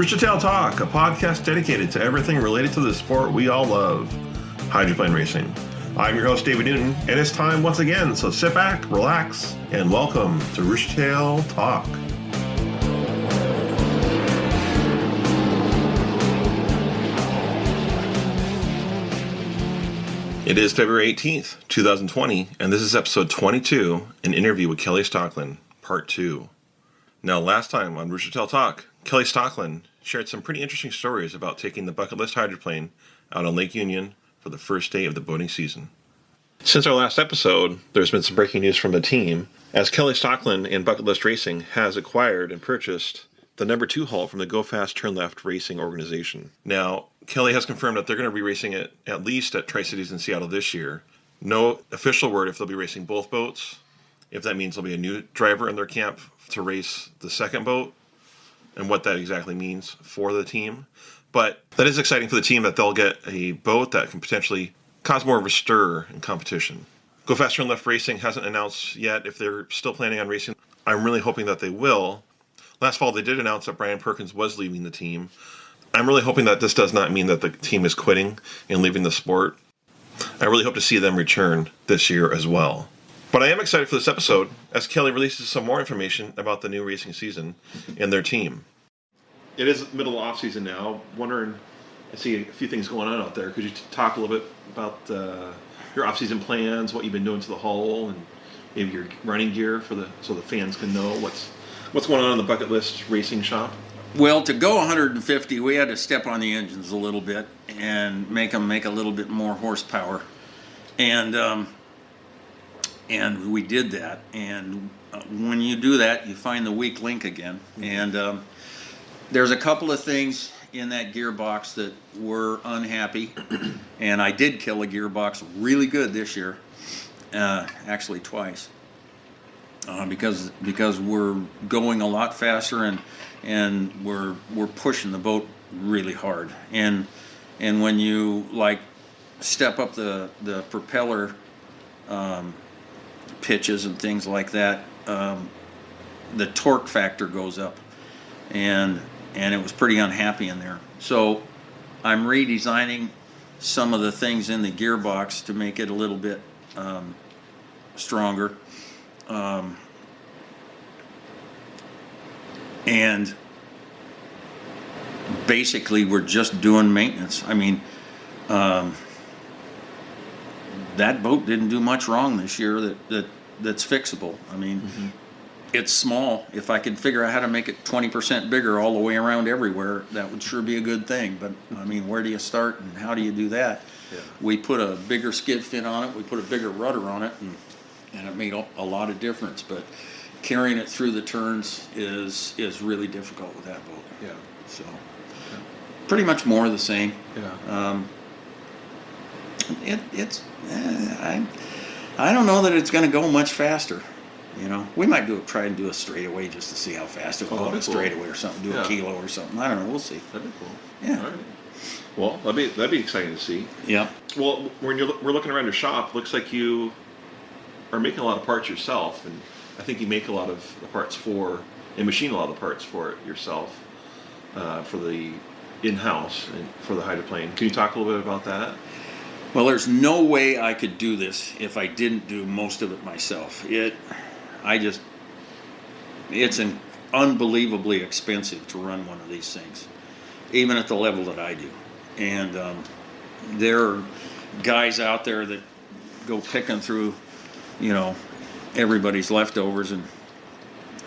Roostertail Talk, a podcast dedicated to everything related to the sport we all love, hydroplane racing. I'm your host, David Newton, and it's time once again, so sit back, relax, and welcome to Roostertail Talk. It is February 18th, 2020, and this is episode 22, an interview with Kelly Stocklin, part 2. Now, last time on Roostertail Talk, Kelly Stocklin shared some pretty interesting stories about taking the bucket list hydroplane out on Lake Union for the first day of the boating season. Since our last episode, there's been some breaking news from the team, as Kelly Stocklin and Bucket List Racing has acquired and purchased the number 2 hull from the Go Fast Turn Left racing organization. Now, Kelly has confirmed that they're going to be racing it at least at Tri-Cities in Seattle this year. No official word if they'll be racing both boats, if that means there'll be a new driver in their camp to race the second boat, and what that exactly means for the team. But that is exciting for the team that they'll get a boat that can potentially cause more of a stir in competition. Go Fast Turn Left Racing hasn't announced yet if they're still planning on racing. I'm really hoping that they will. Last fall they did announce that Brian Perkins was leaving the team. I'm really hoping that this does not mean that the team is quitting and leaving the sport. I really hope to see them return this year as well. But I am excited for this episode as Kelly releases some more information about the new racing season and their team. It is middle of off season now. Wondering, I see a few things going on out there. Could you talk a little bit about your off season plans, what you've been doing to the hull, and maybe your running gear so the fans can know what's going on in the Bucket List Racing shop? Well, to go 150, we had to step on the engines a little bit and make them make a little bit more horsepower, and we did that. And when you do that, you find the weak link again. And there's a couple of things in that gearbox that were unhappy, and I did kill a gearbox really good this year, actually twice, because we're going a lot faster and we're pushing the boat really hard. And when you like step up the propeller pitches and things like that, the torque factor goes up, and it was pretty unhappy in there. So I'm redesigning some of the things in the gearbox to make it a little bit stronger. And basically we're just doing maintenance. I mean, that boat didn't do much wrong this year that's fixable. I mean, It's small. If I could figure out how to make it 20% bigger all the way around everywhere, that would sure be a good thing. But, I mean, where do you start and how do you do that? Yeah. We put a bigger skid fin on it. We put a bigger rudder on it, and it made a lot of difference. But carrying it through the turns is really difficult with that boat. Yeah. So, pretty much more of the same. Yeah. I don't know that it's going to go much faster. You know, we might try and do a straightaway just to see how fast it will go. A straightaway or something, do a kilo or something. I don't know. We'll see. That'd be cool. Yeah. All right. Well, that'd be exciting to see. Yeah. Well, when we're looking around your shop, looks like you are making a lot of parts yourself, and I think you make a lot of the parts and machine a lot of the parts for it yourself, for the in-house and for the hydroplane. Can you talk a little bit about that? Well, there's no way I could do this if I didn't do most of it myself. It's unbelievably expensive to run one of these things, even at the level that I do. And there are guys out there that go picking through, everybody's leftovers and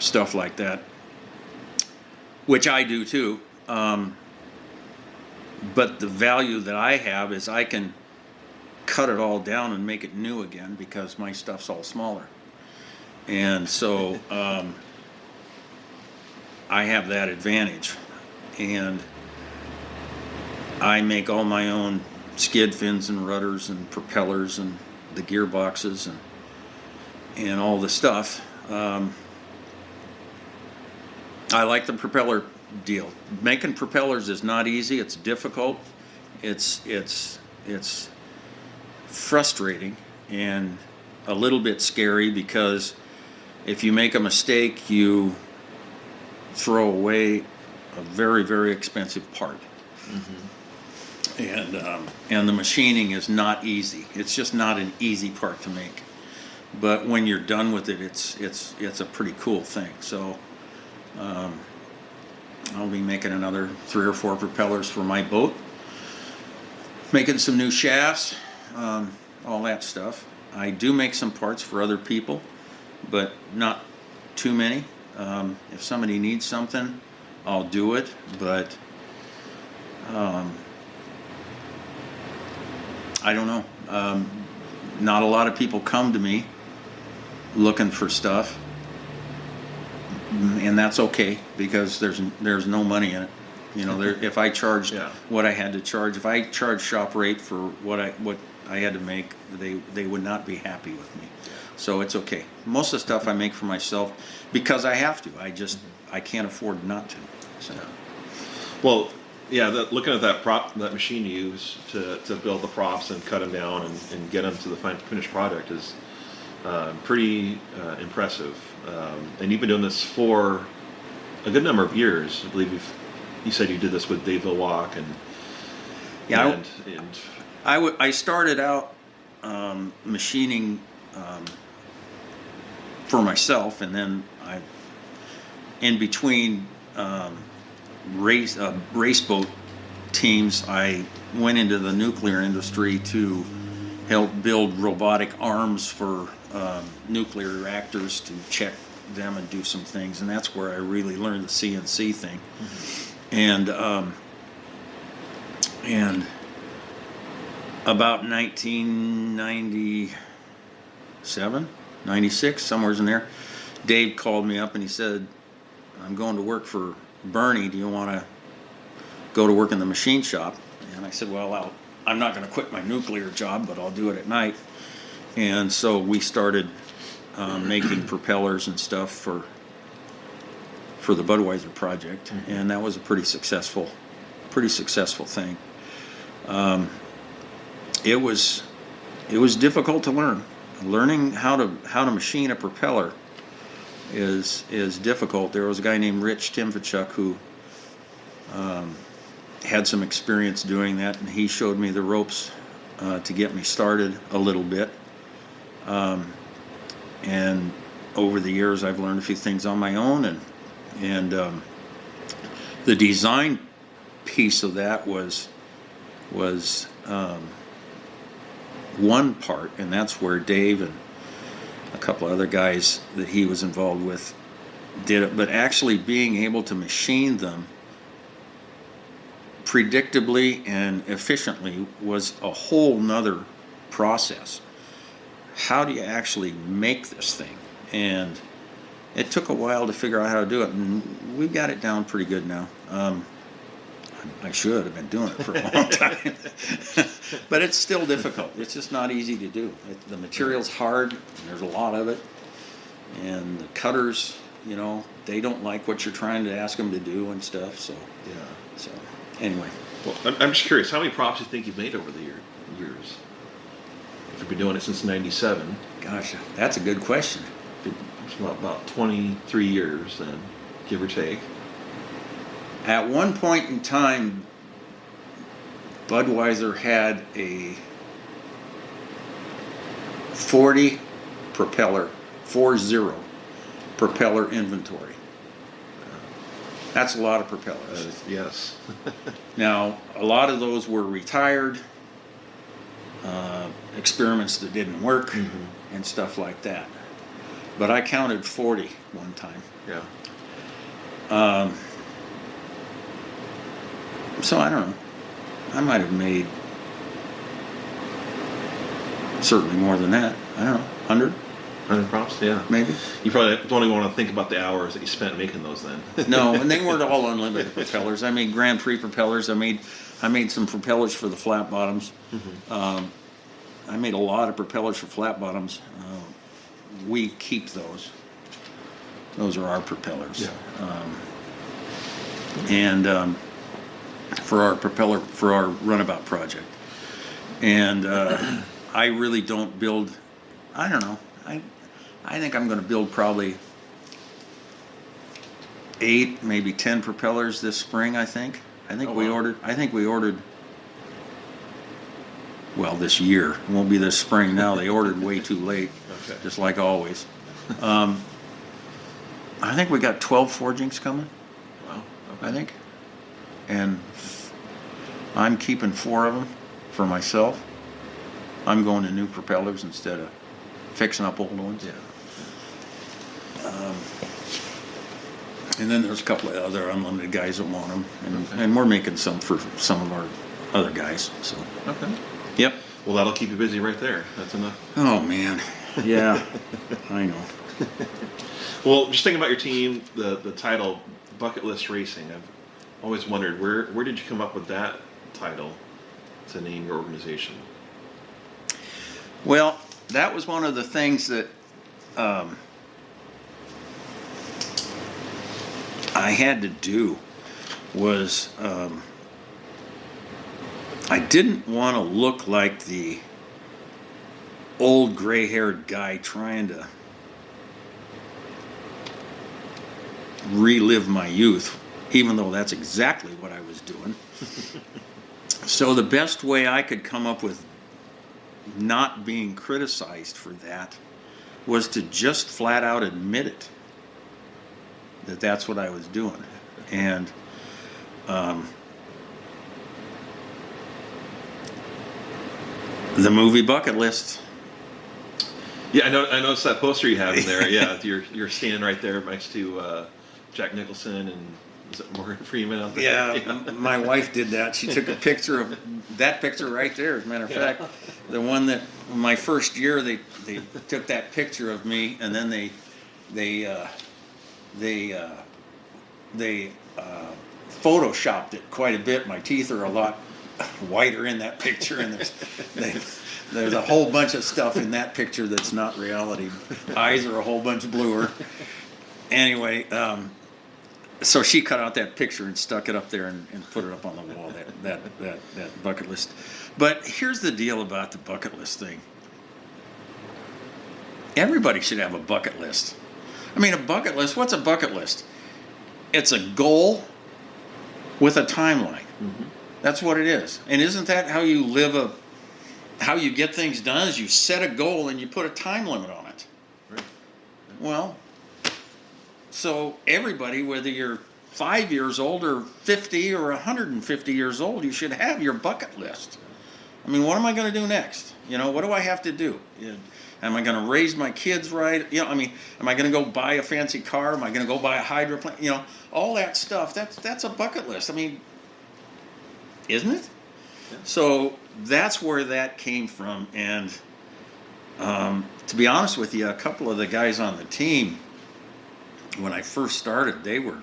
stuff like that, which I do too. But the value that I have is I can cut it all down and make it new again because my stuff's all smaller. And so I have that advantage. And I make all my own skid fins and rudders and propellers and the gearboxes and all the stuff. I like the propeller deal. Making propellers is not easy. It's difficult. It's frustrating and a little bit scary because if you make a mistake, you throw away a very, very expensive part. And the machining is not easy. It's just not an easy part to make. But when you're done with it, it's a pretty cool thing. So I'll be making another 3 or 4 propellers for my boat, making some new shafts, all that stuff. I do make some parts for other people, but not too many. If somebody needs something, I'll do it, but I don't know. Not a lot of people come to me looking for stuff, and that's okay because there's no money in it. You know, if I charged what I had to charge, if I charged shop rate for what I had to make, they would not be happy with me. So it's okay. Most of the stuff I make for myself because I have to. I can't afford not to. So. Well, yeah, looking at that machine you use to build the props and cut them down and get them to the finished product is pretty impressive. And you've been doing this for a good number of years. I believe you said you did this with Dave Villawak I started out machining for myself, and then in between race boat teams, I went into the nuclear industry to help build robotic arms for nuclear reactors to check them and do some things, and that's where I really learned the CNC thing. And about 1997, 96, somewhere in there, Dave called me up and he said, "I'm going to work for Bernie. Do you want to go to work in the machine shop?" And I said, "Well, I'm not going to quit my nuclear job, but I'll do it at night." And so we started making propellers and stuff for the Budweiser project, and that was a pretty successful thing. It was difficult to learn. Learning how to machine a propeller is difficult. There was a guy named Rich Timfachuk who had some experience doing that, and he showed me the ropes to get me started a little bit. And over the years, I've learned a few things on my own, and the design piece of that was one part, and that's where Dave and a couple of other guys that he was involved with did it. But actually being able to machine them predictably and efficiently was a whole nother process. How do you actually make this thing? And it took a while to figure out how to do it, and we've got it down pretty good now. I should have been doing it for a long time. But it's still difficult. It's just not easy to do. The material's hard, and there's a lot of it. And the cutters, they don't like what you're trying to ask them to do and stuff. So, So, anyway. Well, I'm just curious, how many props do you think you've made over the years? If you've been doing it since '97. Gosh, that's a good question. It's about 23 years then, give or take. At one point in time, Budweiser had a 40 propeller inventory. That's a lot of propellers. Yes. Now, a lot of those were retired, experiments that didn't work, and stuff like that. But I counted 40 one time. Yeah. So I don't know. I might have made certainly more than that. I don't know, 100? 100 props, yeah. Maybe. You probably don't even want to think about the hours that you spent making those then. No, and they weren't all unlimited propellers. I made Grand Prix propellers. I made some propellers for the flat bottoms. I made a lot of propellers for flat bottoms. We keep those. Those are our propellers. Yeah. And for our runabout project. And I really don't build. I don't know. I think I'm going to build probably 8, maybe 10 propellers this spring. I think we ordered. Well, this year. It won't be this spring now. They ordered way too late, just like always. I think we got 12 forgings coming. Wow. I think. And I'm keeping 4 of them for myself. I'm going to new propellers instead of fixing up old ones. Yeah. And then there's a couple of other unlimited guys that want them. And we're making some for some of our other guys. So. Okay. Yep. Well, that'll keep you busy right there. That's enough. Oh, man. Yeah, I know. Well, just thinking about your team, the title, Bucket List Racing, I've always wondered, where did you come up with that title to name your organization? Well, that was one of the things that I had to do was I didn't want to look like the old gray-haired guy trying to relive my youth, even though that's exactly what I was doing. So the best way I could come up with not being criticized for that was to just flat out admit it, that that's what I was doing. And the movie Bucket List. Yeah, I noticed that poster you have in there. Yeah, you're standing right there next to Jack Nicholson and is it Morgan Freeman out there? Yeah, my wife did that. She took a picture of that picture right there. As a matter of fact, the one that my first year they took that picture of me, and then they photoshopped it quite a bit. My teeth are a lot whiter in that picture, and there's a whole bunch of stuff in that picture that's not reality. Eyes are a whole bunch bluer. Anyway, so she cut out that picture and stuck it up there and put it up on the wall, that bucket list. But here's the deal about the bucket list thing. Everybody should have a bucket list. I mean, a bucket list, what's a bucket list? It's a goal with a timeline. Mm-hmm. That's what it is. And isn't that how you how you get things done, is you set a goal and you put a time limit on it. Right. Well, so everybody, whether you're 5 years old or 50 or 150 years old, you should have your bucket list. I mean, what am I going to do next? What do I have to do? Am I going to raise my kids right? I mean, am I going to go buy a fancy car? Am I going to go buy a hydroplane? All that stuff, that's a bucket list. I mean, isn't it? Yeah. So that's where that came from. And to be honest with you, a couple of the guys on the team, when I first started, they were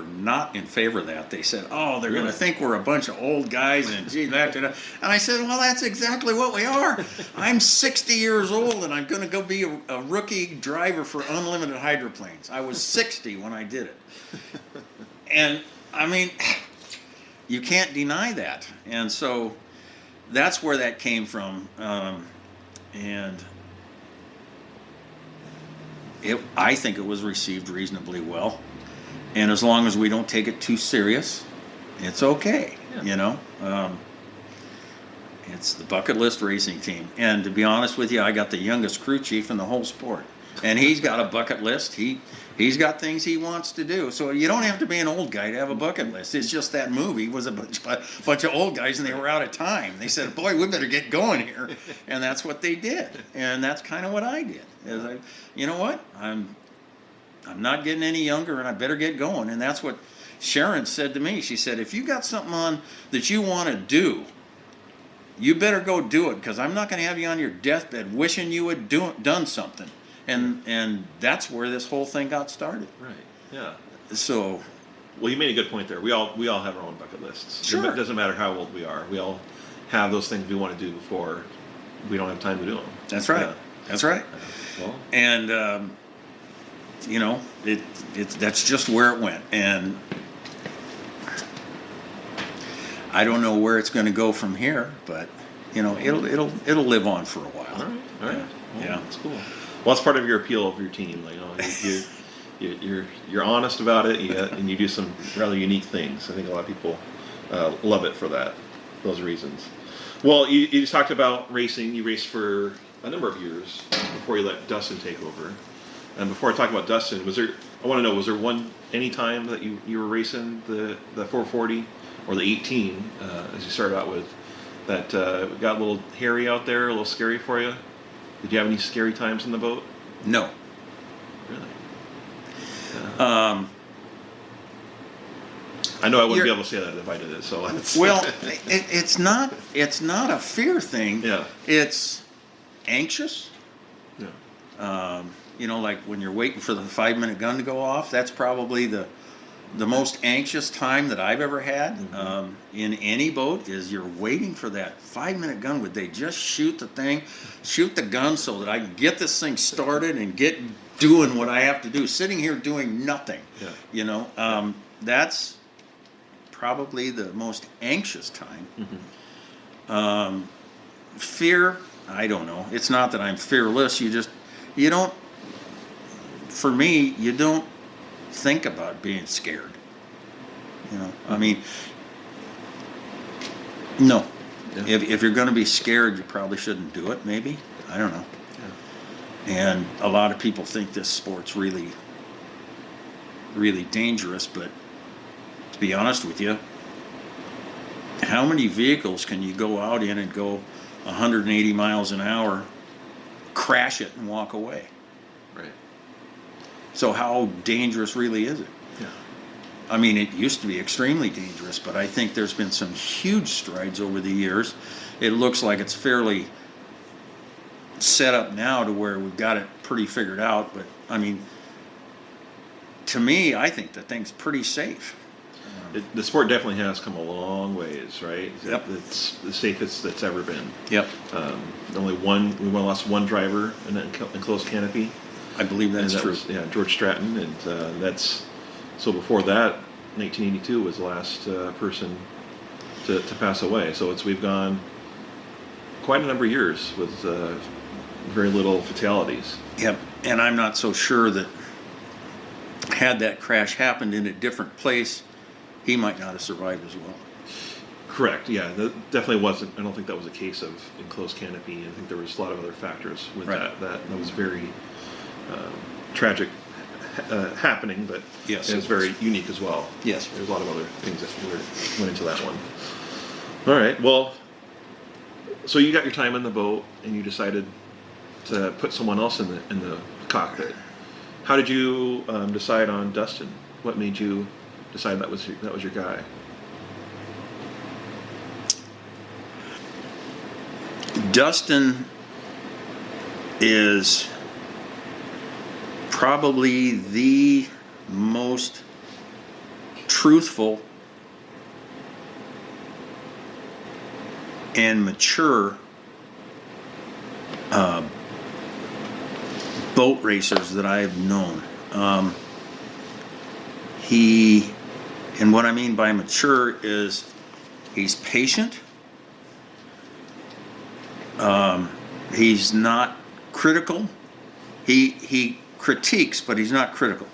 not in favor of that. They said, "Oh, they're going to think we're a bunch of old guys," and gee, that. And I said, "Well, that's exactly what we are. I'm 60 years old, and I'm going to go be a rookie driver for unlimited hydroplanes. I was 60 when I did it, and I mean, you can't deny that. And so that's where that came from, and I think it was received reasonably well. And as long as we don't take it too serious, it's okay. Yeah. It's the bucket list racing team. And to be honest with you, I got the youngest crew chief in the whole sport. And he's got a bucket list. He's got things he wants to do. So you don't have to be an old guy to have a bucket list. It's just that movie was a bunch of old guys, and they were out of time. They said, "Boy, we better get going here." And that's what they did. And that's kind of what I did. You know what? I'm not getting any younger, and I better get going. And that's what Sharon said to me. She said, "If you got something on that you want to do, you better go do it, because I'm not going to have you on your deathbed wishing you had done something." And that's where this whole thing got started. Right. Yeah. So. Well, you made a good point there. We all have our own bucket lists. Sure. It doesn't matter how old we are. We all have those things we want to do before we don't have time to do them. That's right. Yeah. That's right. Well. And that's just where it went. And I don't know where it's going to go from here, but it'll live on for a while. All right. Yeah. Well, yeah, that's cool. Well, that's part of your appeal of your team. you're honest about it, and you do some rather unique things. I think a lot of people love it for those reasons. Well, you just talked about racing. You raced for a number of years before you let Dustin take over. And before I talk about Dustin, was there any time that you were racing the 440 or the 18 as you started out with that got a little hairy out there, a little scary for you? Did you have any scary times in the boat? No. Really? Yeah. I know I wouldn't be able to say that if I did it. So it's not a fear thing. Yeah. It's anxious. Yeah. Like when you're waiting for the 5-minute gun to go off, that's probably the most anxious time that I've ever had in any boat is you're waiting for that 5-minute gun. Would they just shoot the gun so that I can get this thing started and get doing what I have to do, sitting here doing nothing. Yeah. That's probably the most anxious time. Mm-hmm. Fear, I don't know. It's not that I'm fearless. For me, you don't think about being scared. I mean, no. Yeah. If you're going to be scared, you probably shouldn't do it, maybe. I don't know. Yeah. And a lot of people think this sport's really, really dangerous, but to be honest with you, how many vehicles can you go out in and go 180 miles an hour, crash it, and walk away? Right. So how dangerous really is it? Yeah. I mean, it used to be extremely dangerous, but I think there's been some huge strides over the years. It looks like it's fairly set up now to where we've got it pretty figured out. But, I mean, to me, I think the thing's pretty safe. The sport definitely has come a long ways, right? Yep. It's the safest that's ever been. Yep. We only lost one driver in that enclosed canopy. I believe that's true. Was, George Stratton, and so before that, 1982 was the last person to pass away. So we've gone quite a number of years with very little fatalities. Yep, and I'm not so sure that had that crash happened in a different place, he might not have survived as well. Correct, yeah. That definitely wasn't, I don't think that was a case of enclosed canopy. I think there was a lot of other factors with right. that was very tragic happening, but yes, it was very unique as well. Yes. There's a lot of other things that went into that one. All right, well, so you got your time in the boat and you decided to put someone else in the cockpit. How did you decide on Dustin? What made you decide that was your guy? Dustin is probably the most truthful and mature boat racers that I've known. And what I mean by mature is he's patient. He's not critical. He critiques, but he's not critical.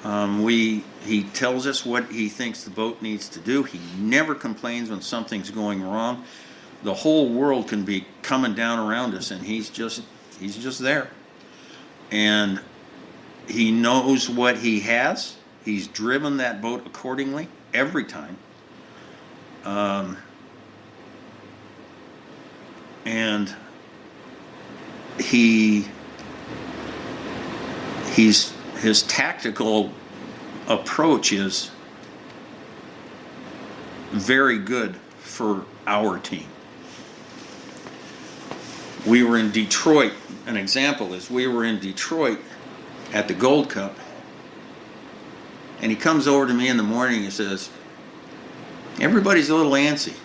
He tells us what he thinks the boat needs to do. He never complains when something's going wrong. The whole world can be coming down around us, and he's just there. And he knows what he has. He's driven that boat accordingly every time. And his tactical approach is very good for our team. We were in Detroit. An example is we were in Detroit at the Gold Cup, and he comes over to me in the morning and says, "Everybody's a little antsy.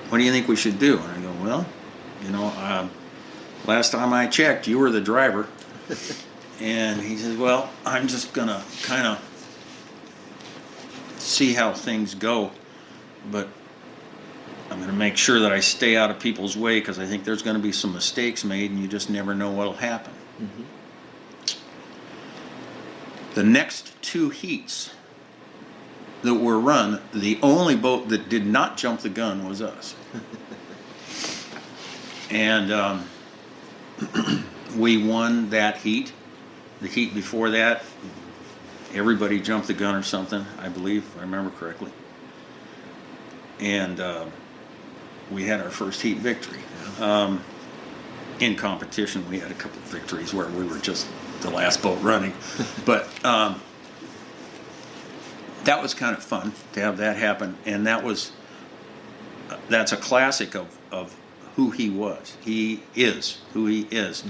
What do you think we should do?" And I go, "Well, last time I checked, you were the driver." And he says, "Well, I'm just going to kind of see how things go, but I'm going to make sure that I stay out of people's way because I think there's going to be some mistakes made and you just never know what'll happen." Mm-hmm. The next 2 heats that were run, the only boat that did not jump the gun was us. And we won that heat. The heat before that, everybody jumped the gun or something, I believe, if I remember correctly. And we had our first heat victory. In competition, we had a couple of victories where we were just the last boat running. But that was kind of fun to have that happen. And that's a classic of who he was. He is who he is.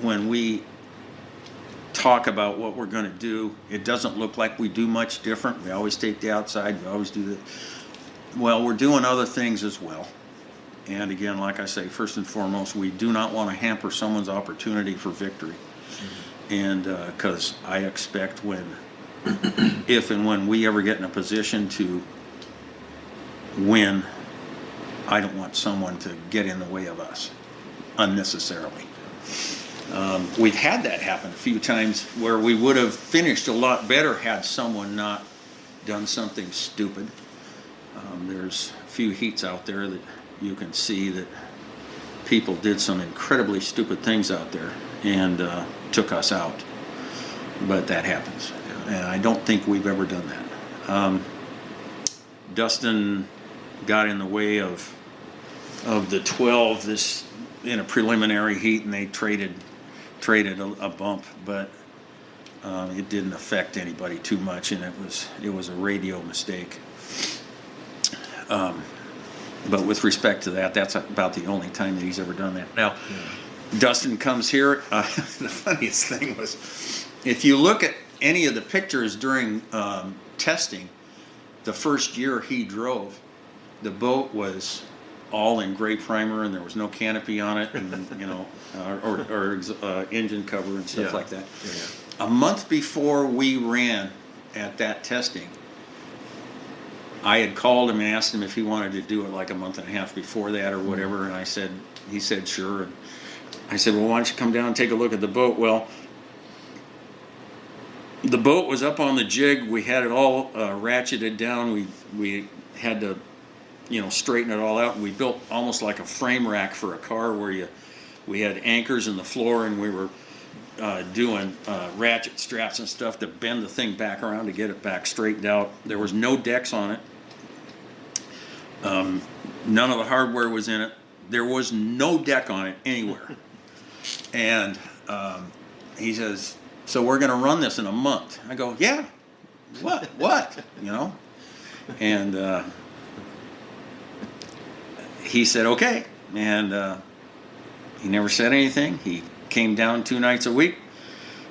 When we talk about what we're going to do, it doesn't look like we do much different. We always take the outside. We always do that. Well, we're doing other things as well. And again, like I say, first and foremost, we do not want to hamper someone's opportunity for victory. And because I expect if and when we ever get in a position to win, I don't want someone to get in the way of us unnecessarily. We've had that happen a few times where we would have finished a lot better had someone not done something stupid. There's a few heats out there that you can see that people did some incredibly stupid things out there and took us out. But that happens. And I don't think we've ever done that. Dustin got in the way of the 12 in a preliminary heat, and they traded a bump, but it didn't affect anybody too much, and it was a radio mistake. But with respect to that, that's about the only time that he's ever done that. Now, Dustin comes here. The funniest thing was, if you look at any of the pictures during testing, the first year he drove, the boat was all in gray primer and there was no canopy on it, and or engine cover and stuff like that. A month before we ran at that testing, I had called him and asked him if he wanted to do it like a month and a half before that or whatever, and he said sure. And I said, well, why don't you come down and take a look at the boat? Well, the boat was up on the jig. We had it all ratcheted down. We had to, straighten it all out. And we built almost like a frame rack for a car where we had anchors in the floor, and we were doing ratchet straps and stuff to bend the thing back around to get it back straightened out. There was no decks on it. None of the hardware was in it. There was no deck on it anywhere. And he says, so we're going to run this in a month. I go, yeah. What? And he said, okay. And he never said anything. He came down 2 nights a week,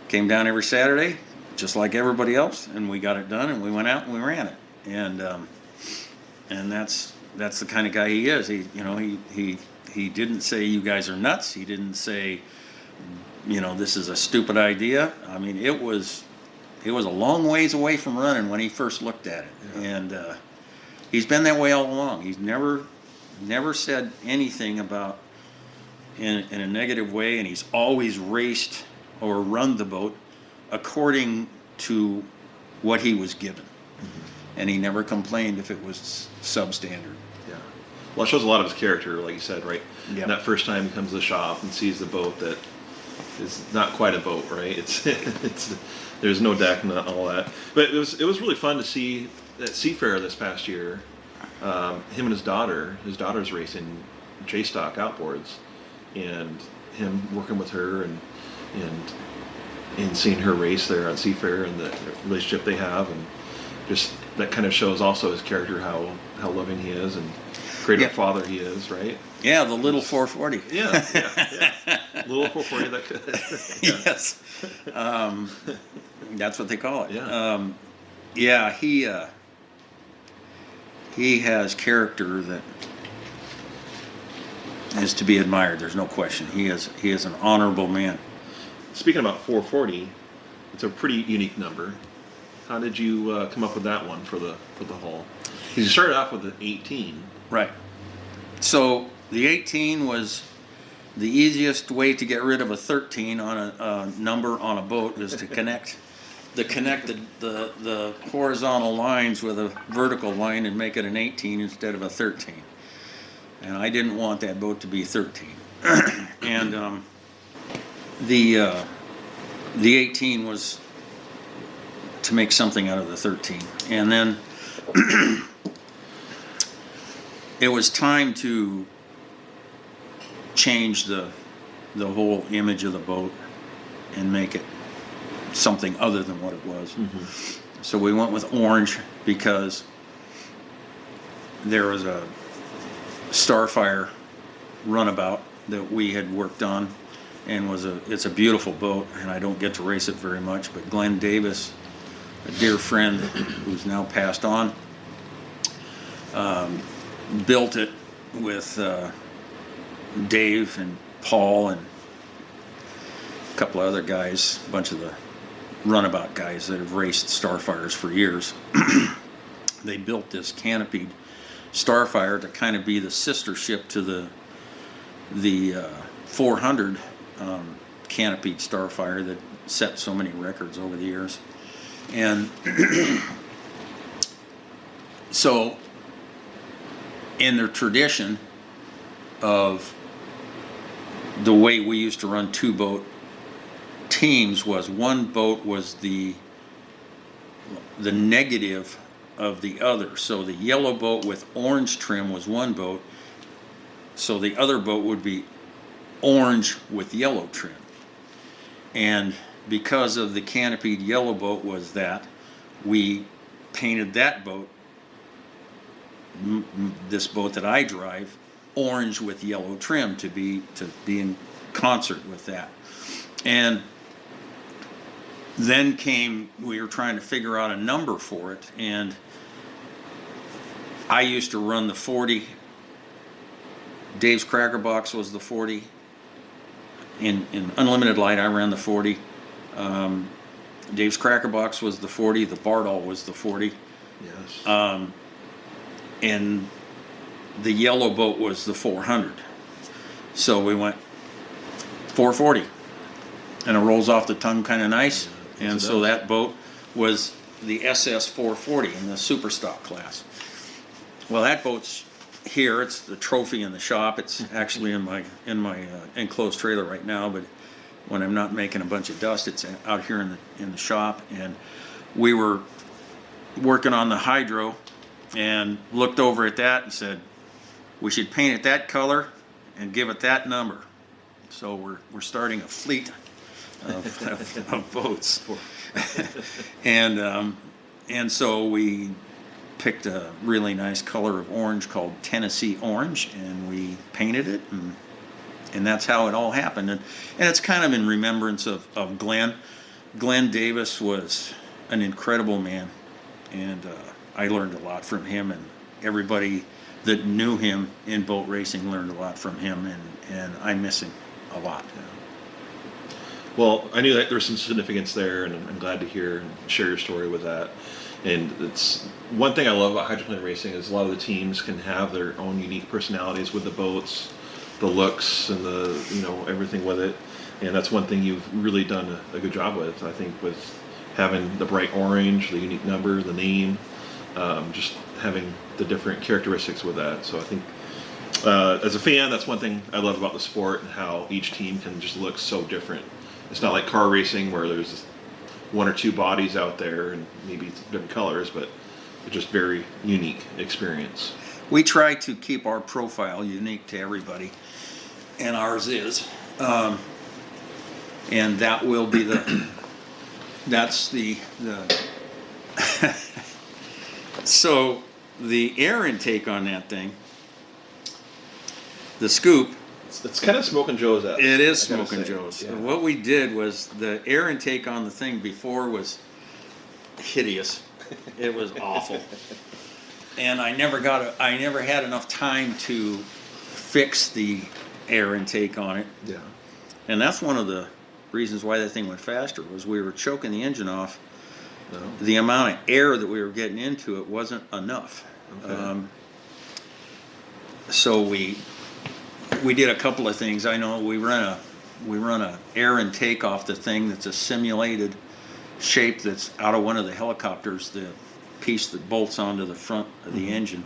came down every Saturday, just like everybody else, and we got it done, and we went out and we ran it. And that's the kind of guy he is. He didn't say you guys are nuts. He didn't say, this is a stupid idea. I mean, it was a long ways away from running when he first looked at it. Yeah. And he's been that way all along. He's never said anything about in a negative way, and he's always raced or run the boat according to what he was given. Mm-hmm. And he never complained if it was substandard. Yeah. Well, it shows a lot of his character, like you said, right? Yep. That first time he comes to the shop and sees the boat that is not quite a boat, right? It's there's no deck and all that. But it was really fun to see at Seafair this past year. Him and his daughter's racing J-Stock outboards, and him working with her and seeing her race there on Seafair and the relationship they have, and just that kind of shows also his character, how loving he is and great of a father he is, right? Yeah, the little 440. Yeah. Little 440 that could. Yes. That's what they call it. Yeah. He has character that is to be admired. There's no question. He is an honorable man. Speaking about 440, it's a pretty unique number. How did you come up with that one for the hull? Because you started off with an 18. Right. So the 18 was the easiest way to get rid of a 13 on a number on a boat is to connect the horizontal lines with a vertical line and make it an 18 instead of a 13. And I didn't want that boat to be 13. And the 18 was to make something out of the 13. And then it was time to change the whole image of the boat and make it something other than what it was. Mm-hmm. So we went with orange because there was a Starfire runabout that we had worked on, and it's a beautiful boat, and I don't get to race it very much, but Glenn Davis, a dear friend who's now passed on, built it with Dave and Paul and a couple of other guys, a bunch of the runabout guys that have raced Starfires for years. They built this canopied Starfire to kind of be the sister ship to the 400 canopied Starfire that set so many records over the years. And so in their tradition of the way we used to run two boat teams was one boat was the negative of the other. So the yellow boat with orange trim was one boat, so the other boat would be orange with yellow trim. And because of the canopied yellow boat was that, we painted that boat, this boat that I drive, orange with yellow trim to be in concert with that. And then we were trying to figure out a number for it, and I used to run the 40. Dave's Cracker Box was the 40. In Unlimited Light, I ran the 40. Dave's Cracker Box was the 40. The Bardall was the 40. Yes. And the yellow boat was the 400. So we went 440. And it rolls off the tongue kind of nice. Yeah, and so that boat was the SS 440 in the super stock class. Well, that boat's here. It's the trophy in the shop. It's actually in my enclosed trailer right now, but when I'm not making a bunch of dust, it's out here in the shop. And we were working on the hydro and looked over at that and said, we should paint it that color and give it that number. So we're starting a fleet of boats. And so we picked a really nice color of orange called Tennessee Orange, and we painted it, and that's how it all happened. And it's kind of in remembrance of Glenn. Glenn Davis was an incredible man, and I learned a lot from him, and everybody that knew him in boat racing learned a lot from him, and I miss him a lot. Well, I knew that there was some significance there, and I'm glad to hear and share your story with that. And it's one thing I love about hydroplane racing is a lot of the teams can have their own unique personalities with the boats, the looks, and everything with it. And that's one thing you've really done a good job with. I think with having the bright orange, the unique number, the name, just having the different characteristics with that. So I think as a fan, that's one thing I love about the sport and how each team can just look so different. It's not like car racing where there's one or two bodies out there and maybe different colors, but just very unique experience. We try to keep our profile unique to everybody, and ours is. And that will be that's the so the air intake on that thing, the scoop, it's kind of Smokin' Joe's. It is Smokin' Joe's. Yeah. What we did was the air intake on the thing before was hideous. It was awful, and I never had enough time to fix the air intake on it. Yeah, and that's one of the reasons why that thing went faster was we were choking the engine off. No. The amount of air that we were getting into it wasn't enough. Okay. So we we did a couple of things. I know we run a air intake off the thing that's a simulated shape that's out of one of the helicopters, the piece that bolts onto the front of the engine,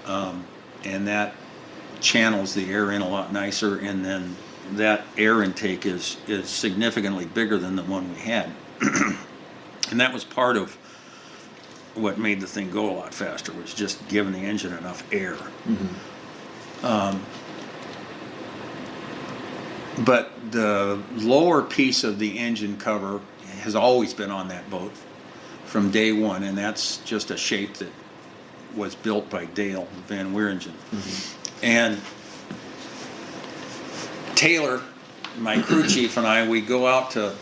and that channels the air in a lot nicer, and then that air intake is significantly bigger than the one we had. And that was part of what made the thing go a lot faster, was just giving the engine enough air. But the lower piece of the engine cover has always been on that boat from day one, and that's just a shape that was built by Dale Van Wieringen. And Taylor, my crew chief, and I, we go out to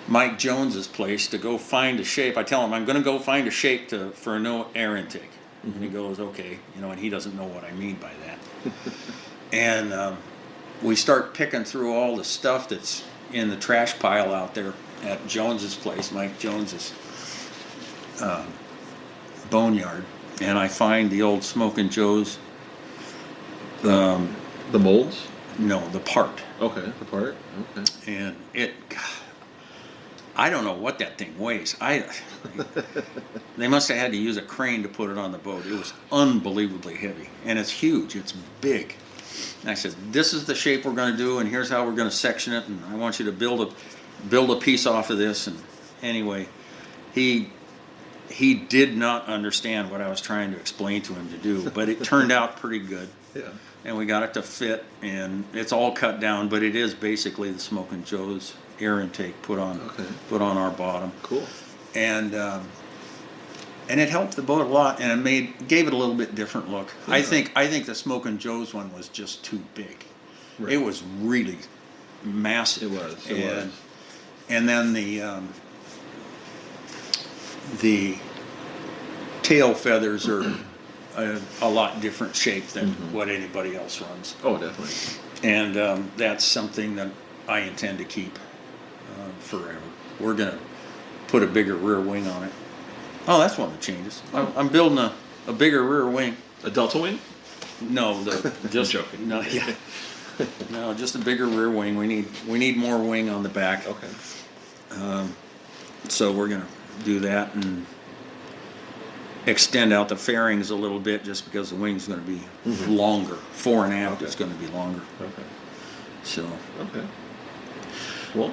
Mike Jones's place to go find a shape. I tell him I'm going to go find a shape for no air intake. And he goes, okay, and he doesn't know what I mean by that. And we start picking through all the stuff that's in the trash pile out there at Jones's place, Mike Jones's boneyard, and I find the old Smokin' Joe's. The molds? No, the part. Okay, the part. Okay. And I don't know what that thing weighs. They must have had to use a crane to put it on the boat. It was unbelievably heavy, and it's huge. It's big. And I said, "This is the shape we're going to do, and here's how we're going to section it. And I want you to build a piece off of this." And anyway, he did not understand what I was trying to explain to him to do, but it turned out pretty good. Yeah. And we got it to fit, and it's all cut down, but it is basically the Smokin' Joe's air intake put on our bottom. Cool. And it helped the boat a lot, and it gave it a little bit different look. Yeah. I think the Smokin' Joe's one was just too big. Right. It was really massive. It was. And then the tail feathers are a lot different shape than what anybody else runs. Oh, definitely. And that's something that I intend to keep forever. We're going to put a bigger rear wing on it. Oh, that's one of the changes. I'm building a bigger rear wing. A delta wing? No, just joking. No, yeah. No, just a bigger rear wing. We need more wing on the back. Okay. So we're going to do that and extend out the fairings a little bit, just because the wing's going to be longer. 4 1/2 is going to be longer. Okay. So. Okay. Well.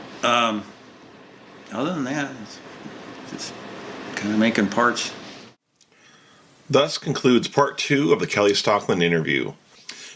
Other than that, it's just kind of making parts. Thus concludes part 2 of the Kelly Stocklin interview.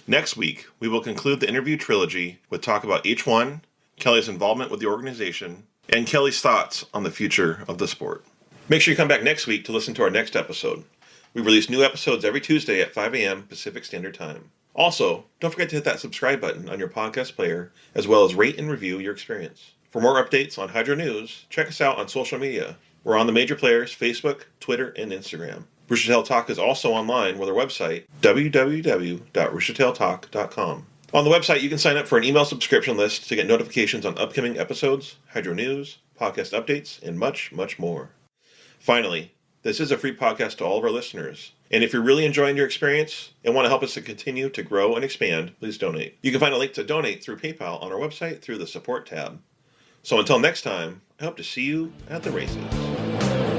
Next week, we will conclude the interview trilogy with talk about H1, Kelly's involvement with the organization, and Kelly's thoughts on the future of the sport. Make sure you come back next week to listen to our next episode. We release new episodes every Tuesday at 5 a.m. Pacific Standard Time. Also, don't forget to hit that subscribe button on your podcast player, as well as rate and review your experience. For more updates on Hydro News, check us out on social media. We're on the major players, Facebook, Twitter, and Instagram. Roostertail Talk is also online with our website, www.roostertailtalk.com. On the website, you can sign up for an email subscription list to get notifications on upcoming episodes, Hydro News, podcast updates, and much, much more. Finally, this is a free podcast to all of our listeners. And if you're really enjoying your experience and want to help us to continue to grow and expand, please donate. You can find a link to donate through PayPal on our website through the support tab. So until next time, I hope to see you at the races.